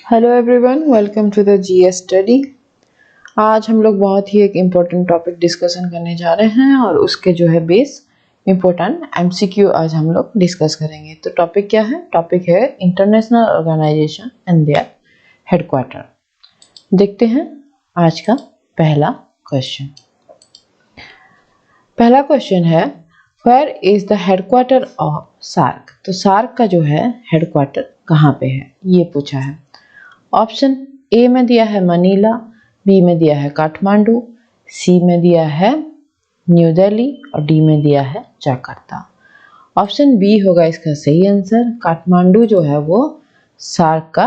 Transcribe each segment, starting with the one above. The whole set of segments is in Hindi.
Hello everyone, welcome to the GS study. आज हम लोग बहुत ही एक इम्पोर्टेंट टॉपिक डिस्कशन करने जा रहे हैं और उसके जो है बेस इम्पोर्टेंट एमसीक्यू आज हम लोग डिस्कस करेंगे। तो टॉपिक क्या है? टॉपिक है international organisation and their headquarter. देखते हैं आज का पहला क्वेश्चन। पहला क्वेश्चन है, where is the headquarter of SAARC. तो सार्क का जो है हेडक्वार्टर कहाँ पे है, ये पूछा है। ऑप्शन ए में दिया है मनीला, बी में दिया है काठमांडू, सी में दिया है न्यू दिल्ली और डी में दिया है जाकार्ता। ऑप्शन बी होगा इसका सही आंसर। काठमांडू जो है वो सार्क का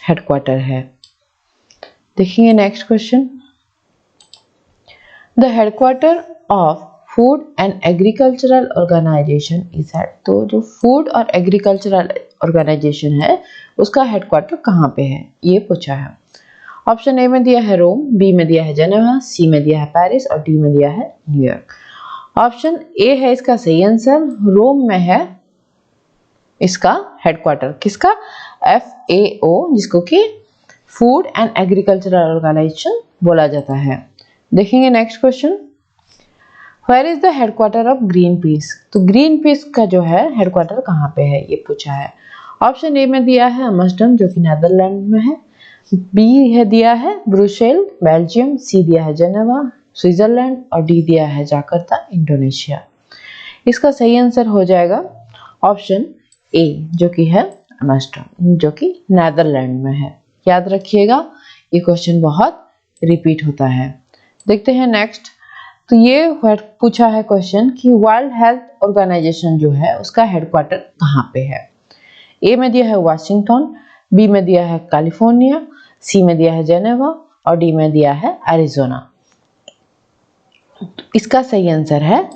हेडक्वार्टर है। देखेंगे next question. The headquarter of food and agricultural organisation is at. तो जो फूड और एग्रीकल्चरल ऑर्गेनाइजेशन है उसका हेडक्वार्टर कहाँ पे है, ये पूछा है। ऑप्शन ए में दिया है रोम, बी में दिया है जेनेवा, सी में दिया है पेरिस और डी में दिया है न्यूयॉर्क। ऑप्शन ए है इसका सही आंसर। रोम में है इसका हेडक्वार्टर। किसका? FAO, जिसको कि फूड एंड एग्रीकल्चरल ऑर्गेनाइजेशन बोला जाता है। देखेंगे next question. Where is the headquarter of Greenpeace. तो ग्रीन पीस का जो है हेडक्वार्टर कहाँ पे है, ये पूछा है। ऑप्शन ए में दिया है अमस्टरडम, जो कि नेदरलैंड में है, बी है दिया है ब्रुसेल बेल्जियम, सी दिया है जेनेवा स्विट्जरलैंड और डी दिया है जाकार्ता इंडोनेशिया। इसका सही आंसर हो जाएगा ऑप्शन ए, जो कि है अमस्टरडम, जो कि नेदरलैंड में है। याद रखिएगा, ये क्वेश्चन बहुत रिपीट होता है। देखते हैं नेक्स्ट। तो ये पूछा है क्वेश्चन कि वर्ल्ड हेल्थ ऑर्गेनाइजेशन जो है उसका हेडक्वार्टर कहाँ पे है। ए में दिया है वाशिंगटन, बी में दिया है कैलिफोर्निया, सी में दिया है जेनेवा और डी में दिया है एरिजोना। इसका सही आंसर है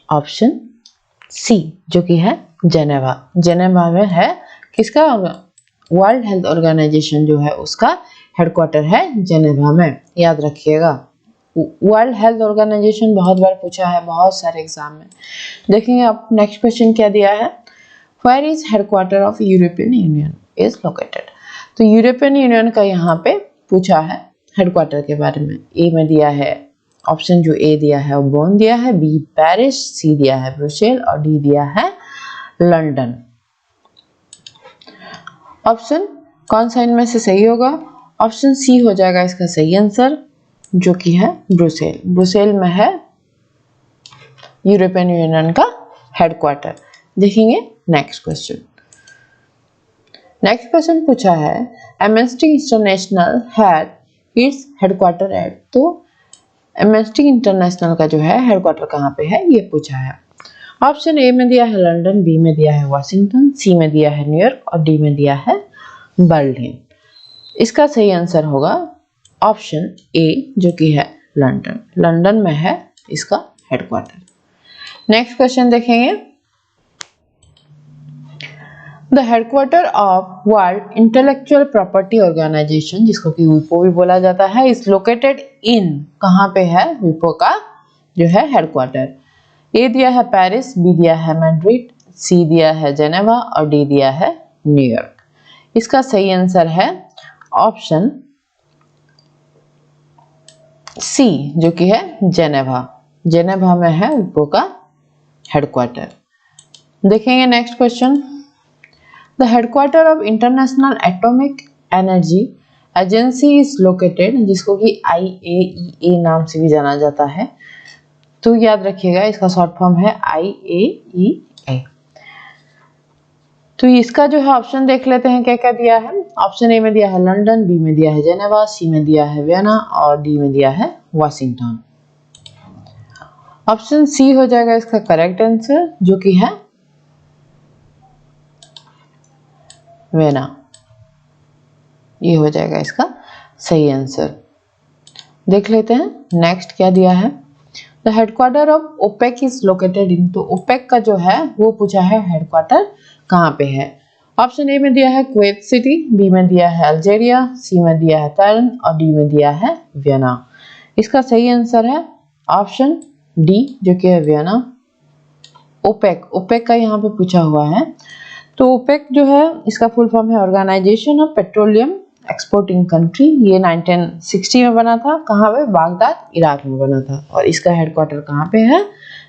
ऑप्शन सी, जो कि है जेनेवा। जेनेवा में है किसका? वर्ल्ड हेल्थ ऑर्गेनाइजेशन जो है उसका हेडक्वार्टर है जेनेवा में। याद रखिएगा, वर्ल्ड हेल्थ ऑर्गेनाइजेशन बहुत बार पूछा है बहुत सारे एग्जाम में। देखेंगे अब नेक्स्ट क्वेश्चन क्या दिया है। Where is headquarter of European Union is located. तो यूरोपियन यूनियन का यहाँ पे पूछा है हेडक्वार्टर के बारे में। ए में दिया है, ऑप्शन जो ए दिया है वो बोन दिया है, बी पेरिस, सी दिया है ब्रुसेल और डी दिया है लंदन। ऑप्शन कौन सा इनमें से सही होगा? ऑप्शन सी हो जाएगा इसका सही आंसर, जो कि है ब्रुसेल। ब्रुसेल में है यूरोपियन यूनियन का हेडक्वार्टर। देखेंगे नेक्स्ट क्वेश्चन। नेक्स्ट क्वेश्चन पूछा है, Amnesty International had its headquarter at. तो एमनेस्टी इंटरनेशनल का जो है हेडक्वार्टर कहाँ पे है, ये पूछा है। ऑप्शन ए में दिया है लंदन, बी में दिया है वाशिंगटन, सी में दिया है न्यूयॉर्क और डी में दिया है बर्लिन। इसका सही आंसर होगा ऑप्शन ए, जो कि है लंदन। लंदन में है इसका हेडक्वार्टर। नेक्स्ट क्वेश्चन देखेंगे। The headquarter of World Intellectual Property Organisation, जिसको कि विपो भी बोला जाता है, इज लोकेटेड इन। कहाँ पे है विपो का जो है हेडक्वार्टर? ए दिया है पेरिस, बी दिया है मैड्रिड, सी दिया है जेनेवा और डी दिया है न्यूयॉर्क। इसका सही आंसर है ऑप्शन सी, जो कि है जेनेवा। जेनेवा में है विपो का हेडक्वार्टर। देखेंगे next question. The headquarter of international atomic energy agency is located, जिसको कि IAEA नाम से भी जाना जाता है। तो याद रखिएगा, इसका शॉर्ट फॉर्म है IAEA। तो इसका जो है ऑप्शन देख लेते हैं क्या क्या दिया है। ऑप्शन ए में दिया है लंदन, बी में दिया है जेनेवा, सी में दिया है वियना और डी में दिया है वाशिंगटन। ऑप्शन सी हो जाएगा इसका करेक्ट आंसर, जो कि है वियना। ये हो जाएगा इसका सही आंसर। देख लेते हैं नेक्स्ट क्या दिया है। The headquarter of OPEC is located in. तो ओपेक का जो है वो पूछा है हेडक्वार्टर कहाँ पे है। ऑप्शन ए में दिया है कुवैत सिटी, बी में दिया है अल्जीरिया, सी में दिया है तेहरान और डी में दिया है वियना। इसका सही आंसर है ऑप्शन डी, जो कि है वियना। ओपेक का यहाँ पे पूछा हुआ है। तो ओपेक जो है इसका फुल फॉर्म है organisation of petroleum exporting country. ये 1960 में बना था। कहाँ पे? बागदाद, इराक में बना था। और इसका हेडक्वार्टर कहाँ पे है?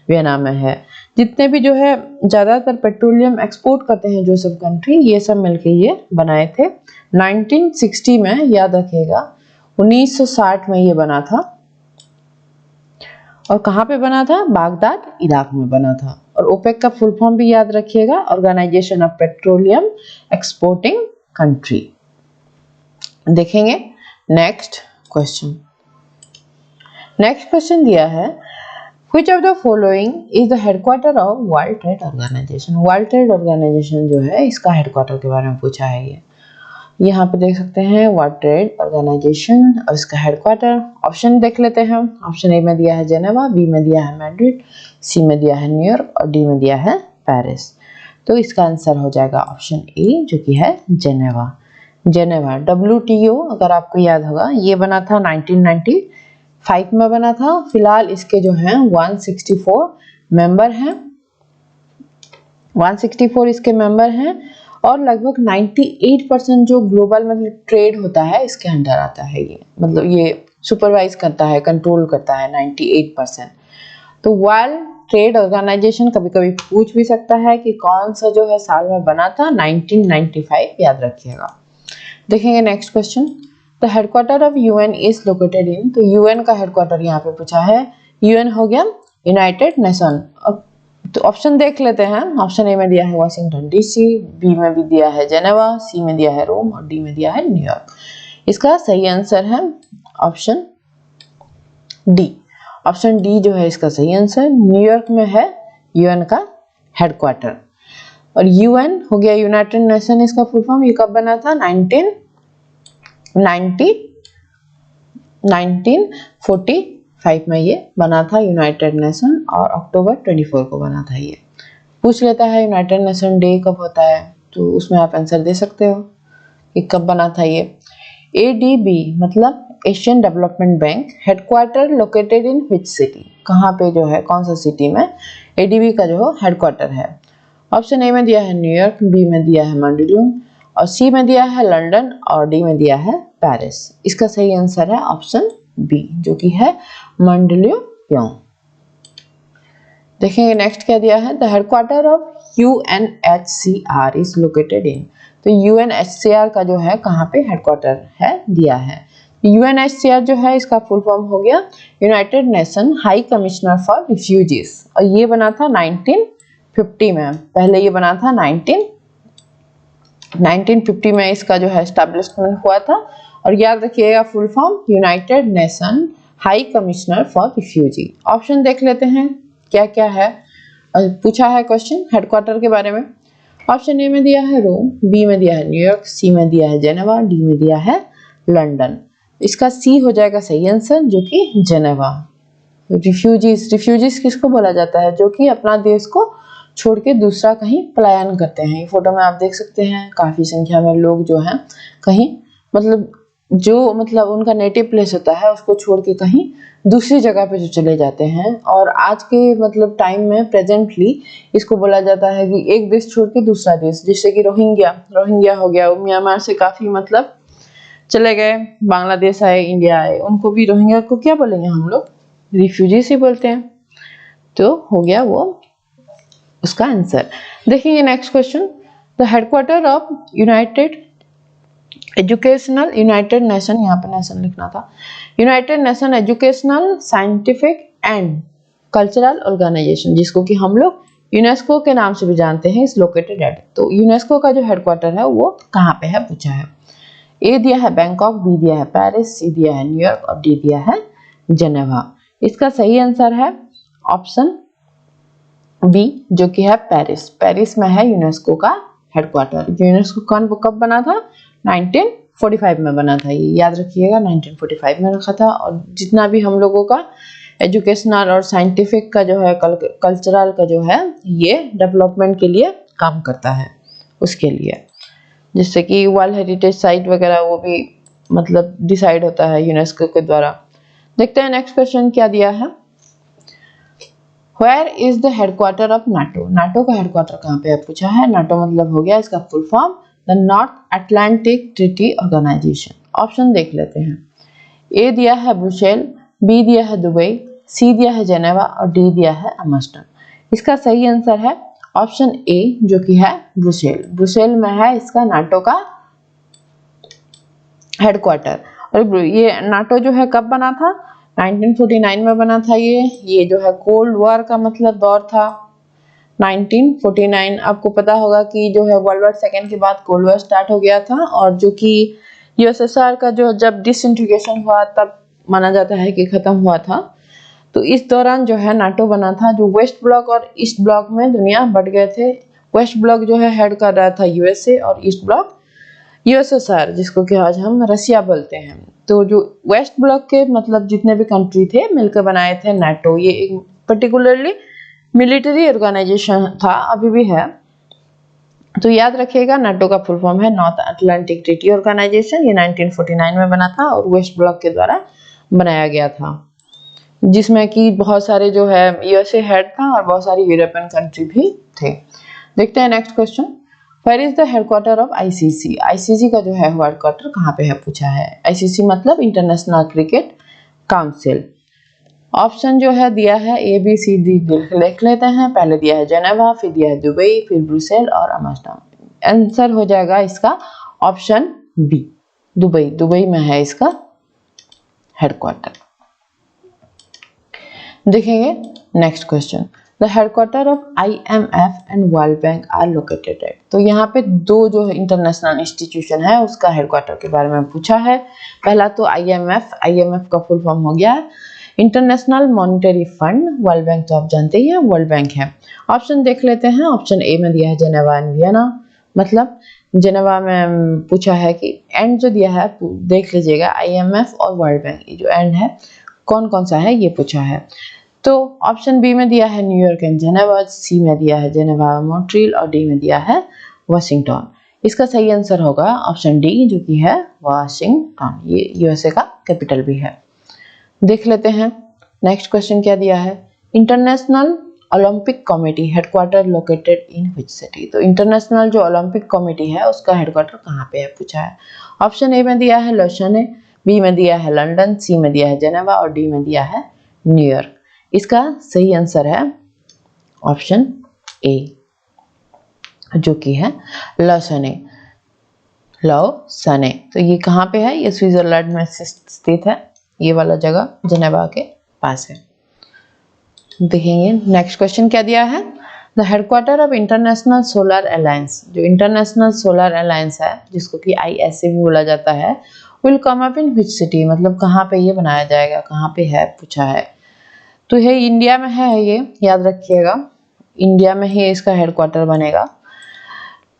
वियना में है। जितने भी जो है ज़्यादातर पेट्रोलियम एक्सपोर्ट करते हैं जो सब कंट्री, ये सब मिलके ये बनाए थे। 1960 में, याद रखिएगा, 1960 में ये बना था। और कहाँ पे बना था? बागदाद, इराक में बना था। और ओपेक का फुल फॉर्म भी याद रखिएगा, organisation of petroleum exporting country. देखेंगे नेक्स्ट क्वेश्चन। नेक्स्ट क्वेश्चन दिया है, Which of the following is the headquarter of World Trade Organization? World Trade Organization जो है इसका हेडक्वार्टर के बारे में पूछा है। ये यहाँ पे देख सकते हैं वर्ल्ड ट्रेड ऑर्गेनाइजेशन और इसका हेडक्वार्टर। ऑप्शन देख लेते हैं। ऑप्शन ए में दिया है जेनेवा, बी में दिया है मैड्रिड, सी में दिया है न्यूयॉर्क और डी में दिया है पेरिस। तो इसका आंसर हो जाएगा ऑप्शन ए जो कि है जेनेवा। जेनेवा WTO अगर आपको याद होगा ये बना था 1995 में बना था। फिलहाल इसके जो हैं 164 मेंबर हैं, 164 इसके मेंबर हैं और लगभग 98% जो ग्लोबल मतलब ट्रेड होता है इसके अंडर आता है। ये मतलब ये सुपरवाइज करता है, कंट्रोल करता है 98%। तो वर्ल्ड ट्रेड ऑर्गेनाइजेशन कभी कभी पूछ भी सकता है कि कौन सा जो है साल में बना था, 1995 याद रखिएगा। देखेंगे next question. The headquarter of UN is located in. तो यूएन का हेडक्वार्टर यहाँ पे पूछा है। यूएन हो गया यूनाइटेड नेशन। तो ऑप्शन देख लेते हैं। ऑप्शन ए में दिया है वाशिंगटन डीसी, बी में भी दिया है जेनेवा, सी में दिया है रोम और डी में दिया है न्यूयॉर्क। इसका सही आंसर है ऑप्शन डी। ऑप्शन डी जो है इसका सही आंसर। न्यूयॉर्क में है यूएन का हेडक्वार्टर। और यूएन हो गया यूनाइटेड नेशन इसका फुल फॉर्म। ये कब बना था? 1945 में ये बना था यूनाइटेड नेशन और अक्टूबर 24 को बना था। ये पूछ लेता है यूनाइटेड नेशन डे कब होता है, तो उसमें आप आंसर दे सकते हो कि कब बना था ये। ADB मतलब Asian development bank, headquarter located in which city? कहाँ पे जो है, कौन सा सिटी में ADB का जो हेडक्वार्टर है? ऑप्शन ए में दिया है न्यूयॉर्क, बी में दिया है मॉन्ट्रियल और सी में दिया है लंदन और डी में दिया है पेरिस। इसका सही आंसर है ऑप्शन बी जो कि है मॉन्ट्रियल। देखेंगे नेक्स्ट क्या दिया है। The headquarter of UNHCR is located in. तो UNHCR का जो है कहाँ पे हेडक्वार्टर है दिया है। UNHCR जो है इसका फुल फॉर्म हो गया United nation high commissioner for refugees और ये बना था 1950 में। पहले ये बना था 1950 में इसका जो है एस्टैब्लिशमेंट हुआ था। और याद रखिएगा full form United nation high commissioner for refugee. Option देख लेते हैं क्या क्या है। पूछा है क्वेश्चन हेडक्वार्टर के बारे में। ऑप्शन ए में दिया है रोम, बी में दिया है न्यूयॉर्क, सी में दिया है जेनेवा, डी में दिया है लंदन। इसका सी हो जाएगा सही आंसर जो कि जेनेवा। रिफ्यूजीज किसको बोला जाता है? जो कि अपना देश को छोड़ के दूसरा कहीं पलायन करते हैं। ये फोटो में आप देख सकते हैं काफी संख्या में लोग जो हैं कहीं मतलब उनका नेटिव प्लेस होता है उसको छोड़ के कहीं दूसरी जगह पे जो चले जाते हैं। और आज के मतलब टाइम में प्रेजेंटली इसको बोला जाता है कि एक देश छोड़ के दूसरा देश, जैसे कि रोहिंग्या हो गया, म्यांमार से काफी मतलब चले गए, बांग्लादेश आए, इंडिया आए, उनको भी रोहिंग्या को क्या बोलेंगे हम लोग? रिफ्यूजी से बोलते हैं। तो हो गया वो उसका आंसर। देखेंगे next question. The headquarter of united nation, यहाँ पे नेशन लिखना था, united nation educational scientific and cultural organisation जिसको कि हम लोग यूनेस्को के नाम से भी जानते हैं, इस लोकेटेड एट। तो यूनेस्को का जो हेडक्वार्टर है वो कहाँ पे है पूछा है। ए दिया है बैंकॉक, बी दिया है पेरिस, सी दिया है न्यूयॉर्क और डी दिया है जेनेवा। इसका सही आंसर है ऑप्शन बी जो कि है पेरिस। पेरिस में है यूनेस्को का हेडक्वार्टर। यूनेस्को कब बना था? 1945 में बना था। ये याद रखिएगा 1945 में रखा था। और जितना भी हम लोगों का एजुकेशनल और साइंटिफिक का जो है कल्चरल का जो है ये डेवलपमेंट के लिए काम करता है उसके लिए, जिससे कि वर्ल्ड हेरिटेज साइट वगैरह वो भी मतलब डिसाइड होता है यूनेस्को के द्वारा। देखते हैं नेक्स्ट क्वेश्चन क्या दिया है। Where is the headquarter of NATO, NATO का हेडक्वार्टर कहाँ पे है पूछा है। नाटो मतलब हो गया इसका full form the North Atlantic Treaty Organisation. Option देख लेते हैं। ए दिया है ब्रुसेल, बी दिया है दुबई, सी दिया है जेनेवा और डी दिया है एम्स्टर्डम। इसका सही आंसर है ऑप्शन ए जो कि है ब्रुसेल। ब्रुसेल में है इसका नाटो का हेडक्वार्टर। और ये नाटो जो है कब बना था, 1949 में बना था। ये जो है कोल्ड वॉर का मतलब दौर था 1949। आपको पता होगा कि जो है वर्ल्ड वॉर सेकेंड के बाद कोल्ड वॉर स्टार्ट हो गया था, और जो कि यूएसएसआर का जो जब डिसइंटीग्रेशन हुआ तब माना जाता है कि खत्म हुआ था। तो इस दौरान जो है नाटो बना था, जो वेस्ट ब्लॉक और ईस्ट ब्लॉक में दुनिया बट गए थे। वेस्ट ब्लॉक जो है हेड कर रहा था यूएसए और ईस्ट ब्लॉक यूएसएसआर, जिसको कि आज हम रसिया बोलते हैं। तो जो वेस्ट ब्लॉक के मतलब जितने भी कंट्री थे मिलकर बनाए थे नाटो। ये एक पर्टिकुलरली मिलिट्री ऑर्गेनाइजेशन था, अभी भी है। तो याद रखिएगा नाटो का फुल फॉर्म है नॉर्थ अटलांटिक ट्रीटी ऑर्गेनाइजेशन। ये 1949 में बना था और वेस्ट ब्लॉक के द्वारा बनाया गया था, जिसमें कि बहुत सारे जो है यूएसए हेड था और बहुत सारी यूरोपियन कंट्री भी थे। देखते हैं next question. Where is the headquarter of ICC, ICC का जो है हेडक्वार्टर कहाँ पे है पूछा है। आईसीसी मतलब इंटरनेशनल क्रिकेट काउंसिल। ऑप्शन जो है दिया है ए बी सी डी, लिख लेते हैं। पहले दिया है जेनेवा, फिर दिया है दुबई, फिर ब्रुसेल और एम्स्टर्डम। आंसर हो जाएगा इसका ऑप्शन बी, दुबई। दुबई में है इसका हेडक्वार्टर। देखेंगे next question. The headquarter of IMF and World Bank are located at. तो यहाँ पे दो जो इंटरनेशनल इंस्टीट्यूशन है उसका हेडक्वार्टर के बारे में पूछा है। पहला तो IMF का फुल फॉर्म हो गया international monetary fund. World bank तो आप जानते ही हैं वर्ल्ड बैंक है। ऑप्शन देख लेते हैं। ऑप्शन ए में दिया है जेनेवा एंड वियना, मतलब जेनेवा में पूछा है कि एंड जो दिया है देख लीजिएगा IMF और वर्ल्ड बैंक, ये जो एंड है कौन कौन सा है ये पूछा है। तो ऑप्शन बी में दिया है न्यूयॉर्क एंड जेनेवा, सी में दिया है जेनेवा मॉन्ट्रियल और डी में दिया है वाशिंगटन। इसका सही आंसर होगा ऑप्शन डी जो कि है वाशिंगटन। ये यूएसए का कैपिटल भी है। देख लेते हैं नेक्स्ट क्वेश्चन क्या दिया है। International Olympic committee headquarter located in which city. तो इंटरनेशनल जो ओलंपिक कमेटी है उसका हेडक्वार्टर कहाँ पे है पूछा है। ऑप्शन ए में दिया है लॉशने, बी में दिया है लंदन, सी में दिया है जेनेवा और डी में दिया है न्यूयॉर्क। इसका सही आंसर है ऑप्शन ए जो कि है लॉशने। तो ये कहाँ पे है, ये स्विट्जरलैंड में स्थित है। ये वाला जगह जेनेवा के पास है। देखेंगे नेक्स्ट क्वेश्चन क्या दिया है। The headquarter of international solar alliance. जो इंटरनेशनल सोलर अलायंस है जिसको कि ISA भी बोला जाता है, will come up in which city, मतलब कहाँ पे ये बनाया जाएगा, कहाँ पे है पूछा है। तो ये इंडिया में है, ये याद रखिएगा इंडिया में ही इसका हेडक्वार्टर बनेगा।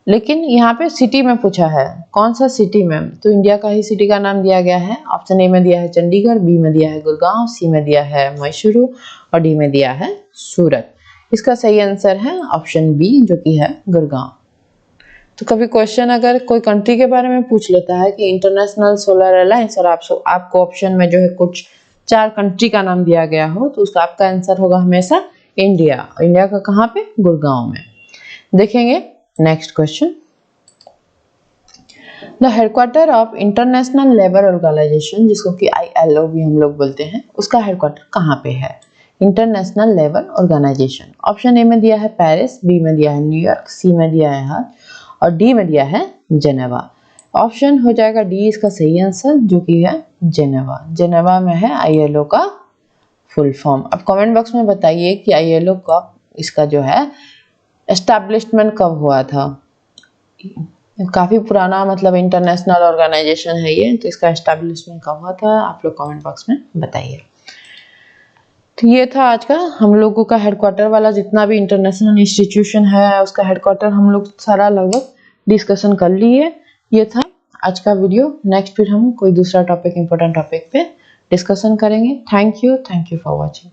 लेकिन यहाँ पे सिटी में पूछा है कौन सा सिटी में, तो इंडिया का ही सिटी का नाम दिया गया है। ऑप्शन ए में दिया है चंडीगढ़, बी में दिया है गुड़गांव, सी में दिया है मैसूरू और डी में दिया है सूरत। इसका सही आंसर है ऑप्शन बी जो कि है गुड़गांव। तो कभी क्वेश्चन अगर कोई कंट्री के बारे में पूछ लेता है कि इंटरनेशनल सोलर अलायंस और आपको ऑप्शन में जो है कुछ 4 कंट्री का नाम दिया गया हो, तो उसका आपका आंसर होगा हमेशा इंडिया। इंडिया का कहाँ पे, गुड़गांव में। देखेंगे next question. The headquarter of International Labour Organisation, जिसको कि ILO भी हम लोग बोलते हैं, उसका हेडक्वार्टर कहाँ पे है। International Labour Organisation. Option A में दिया है पेरिस, बी में दिया है न्यूयॉर्क, सी में दिया है हाल और डी में दिया है जेनेवा। ऑप्शन हो जाएगा डी इसका सही आंसर जो कि है जेनेवा। जेनेवा में है ILO का फुल फॉर्म। अब कमेंट बॉक्स में बताइए कि ILO का इसका जो है एस्टैब्लिशमेंट कब हुआ था। काफी पुराना मतलब इंटरनेशनल ऑर्गेनाइजेशन है ये, तो इसका एस्टैब्लिशमेंट कब हुआ था आप लोग कमेंट बॉक्स में बताइए। तो ये था आज का हम लोगों का हेडक्वार्टर वाला जितना भी इंटरनेशनल इंस्टीट्यूशन है उसका हेडक्वार्टर हम लोग सारा लगभग डिस्कशन कर लिए। ये था आज का वीडियो। नेक्स्ट फिर हम कोई दूसरा टॉपिक इंपॉर्टेंट टॉपिक पे डिस्कशन करेंगे। Thank you for watching.